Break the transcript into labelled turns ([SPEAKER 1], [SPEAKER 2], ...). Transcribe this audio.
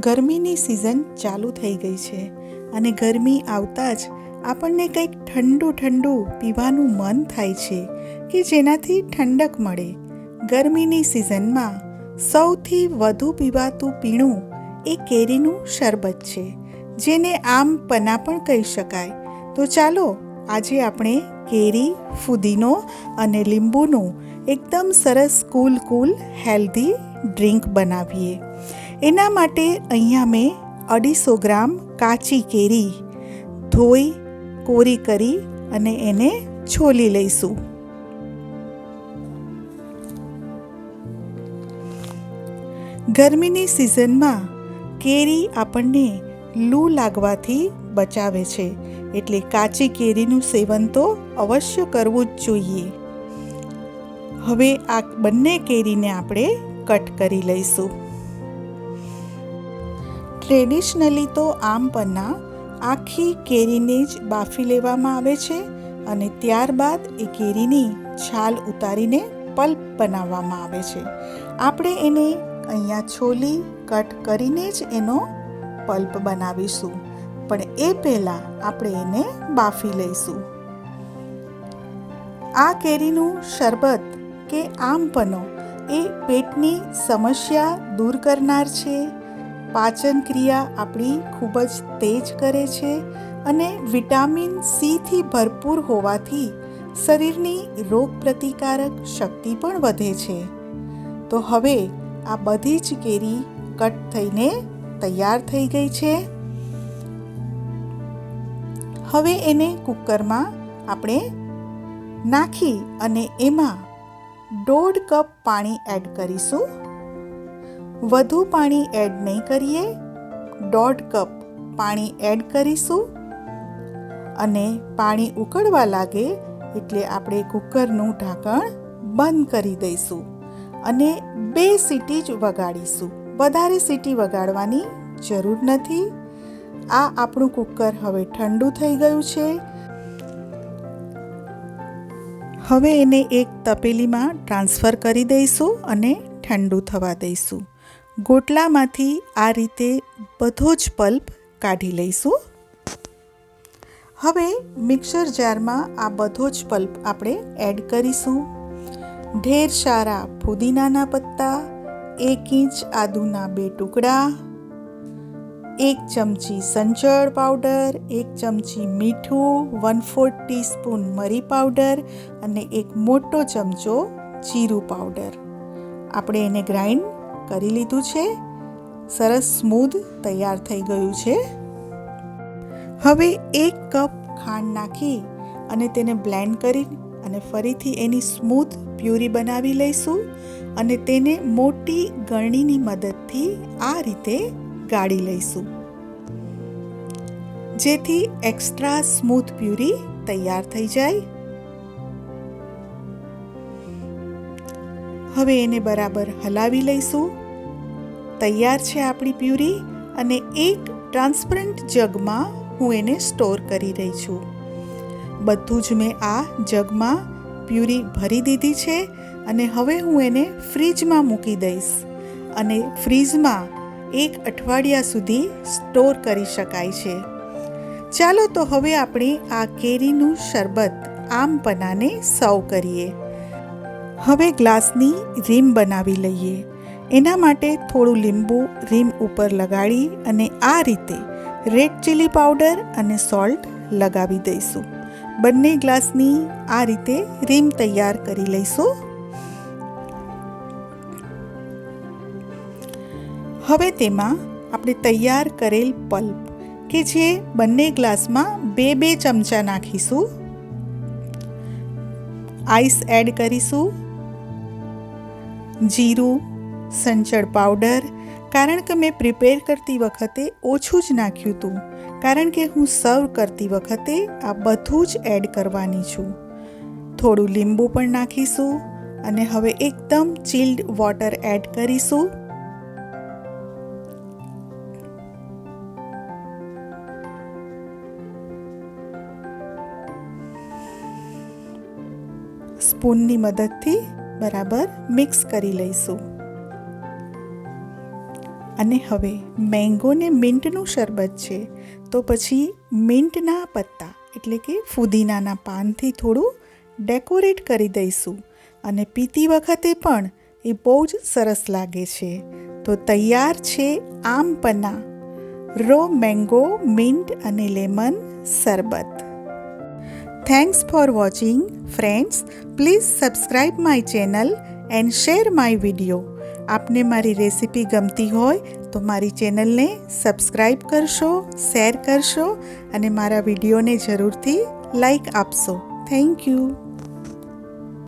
[SPEAKER 1] ગરમીની સિઝન ચાલુ થઈ ગઈ છે અને ગરમી આવતા જ આપણને કંઈક ઠંડુ ઠંડુ પીવાનું મન થાય છે કે જેનાથી ઠંડક મળે. ગરમીની સિઝનમાં સૌથી વધુ પીવાતું પીણું એ કેરીનું શરબત છે, જેને આમ પન્ના પણ કહી શકાય. તો ચાલો આજે આપણે કેરી, ફુદીનો અને લીંબુનું એકદમ સરસ કૂલ હેલ્ધી ડ્રિંક બનાવીએ. એના માટે અહીંયા મેં 250 ગ્રામ કાચી કેરી ધોઈ કોરી કરી અને એને છોલી લઈશું. ગરમીની સિઝનમાં કેરી આપણને લૂ લાગવાથી બચાવે છે, એટલે કાચી કેરીનું સેવન તો અવશ્ય કરવું જ જોઈએ. હવે આ બંને કેરીને આપણે કટ કરી લઈશું. ટ્રેડિશનલી તો આમ પન્ના આખી કેરીને જ બાફી લેવામાં આવે છે અને ત્યારબાદ એ કેરીની છાલ ઉતારીને પલ્પ બનાવવામાં આવે છે. આપણે એને અહીંયા છોલી કટ કરીને જ એનો પલ્પ બનાવીશું, પણ એ પહેલાં આપણે એને બાફી લઈશું. આ કેરીનું શરબત કે આમ પન્નો એ પેટની સમસ્યા દૂર કરનાર છે, પાચન ક્રિયા આપણી ખૂબ જ તેજ કરે છે અને વિટામિન સીથી ભરપૂર હોવાથી શરીરની રોગપ્રતિકારક શક્તિ પણ વધે છે. તો હવે આ બધી જ કેરી કટ થઈને તૈયાર થઈ ગઈ છે. હવે એને કુકરમાં આપણે નાખી અને એમાં 1.5 કપ પાણી એડ કરીશું. વધુ પાણી એડ નહીં કરીએ, 1.5 કપ પાણી એડ કરીશું અને પાણી ઉકળવા લાગે એટલે આપણે કુકરનું ઢાંકણ બંધ કરી દઈશું અને 2 સીટી જ વગાડીશું. વધારે સીટી વગાડવાની જરૂર નથી. આ આપણું કુકર હવે ઠંડુ થઈ ગયું છે. હવે એને એક તપેલીમાં ટ્રાન્સફર કરી દઈશું અને ઠંડુ થવા દઈશું. ગોટલામાંથી આ રીતે બધો જ પલ્પ કાઢી લઈશું. હવે મિક્સર જારમાં આ બધો જ પલ્પ આપણે એડ કરીશું. ઢેર સારા ફુદીનાના પત્તા, 1 ઇંચ આદુના 2 ટુકડા, 1 ચમચી સંચળ પાવડર, 1 ચમચી મીઠું, 1/4 ટીસ્પૂન મરી પાવડર અને 1 મોટો ચમચો જીરું પાવડર. આપણે એને ગ્રાઇન્ડ કરી લીધું છે. સરસ સ્મૂધ તૈયાર થઈ ગયું છે. હવે 1 કપ ખાંડ નાખી અને તેને બ્લેન્ડ કરી અને ફરીથી એની સ્મૂથ પ્યુરી બનાવી લઈશું અને તેને મોટી ગળણીની મદદથી આ રીતે ગાળી લઈશું, જેથી એક્સ્ટ્રા સ્મૂથ પ્યુરી તૈયાર થઈ જાય. હવે એને બરાબર હલાવી લઈશું. તૈયાર છે આપણી પ્યુરી અને એક ટ્રાન્સપરન્ટ જગમાં હું એને સ્ટોર કરી રહી છું. બધું જ મેં આ જગમાં પ્યુરી ભરી દીધી છે અને હવે હું એને ફ્રીજમાં મૂકી દઈશ અને ફ્રીજમાં 1 અઠવાડિયા સુધી સ્ટોર કરી શકાય છે. ચાલો તો હવે આપણે આ કેરીનું શરબત આમ પન્નાને સર્વ કરીએ. હવે ગ્લાસની રીમ બનાવી લઈએ. એના માટે થોડું લીંબુ રીમ ઉપર લગાડી અને આ રીતે રેડ ચીલી પાવડર અને સોલ્ટ લગાવી દઈશું. બંને ગ્લાસની આ રીતે રીમ તૈયાર કરી લઈશું. હવે તેમાં આપણે તૈયાર કરેલ પલ્પ કે જે બંને ગ્લાસમાં 2 ચમચા નાખીશું. આઈસ એડ કરીશું. જીરું, સંચળ પાવડર, કારણ કે મેં પ્રિપેર કરતી વખતે ઓછું જ નાખ્યું હતું, કારણ કે હું સર્વ કરતી વખતે આ બધું જ એડ કરવાની છું. થોડું લીંબુ પણ નાખીશું અને હવે એકદમ ચિલ્ડ વોટર એડ કરીશું. સ્પૂનની મદદથી બરાબર મિક્સ કરી લઈશું. અને હવે મેંગો ને મિન્ટનું શરબત છે, તો પછી મિન્ટના પત્તા એટલે કે ફુદીનાના પાનથી થોડું ડેકોરેટ કરી દઈશું અને પીતી વખતે પણ એ બહુ જ સરસ લાગે છે. તો તૈયાર છે આમ પન્ના, રો મેંગો, મિન્ટ અને લેમન શરબત. Thanks for watching. Friends, please subscribe my channel and share my video. આપને મારી રેસીપી ગમતી હોય તો મારી ચેનલને સબસ્ક્રાઈબ કરશો, શેર કરશો અને મારા વિડીયોને જરૂરથી લાઈક આપશો. Thank you.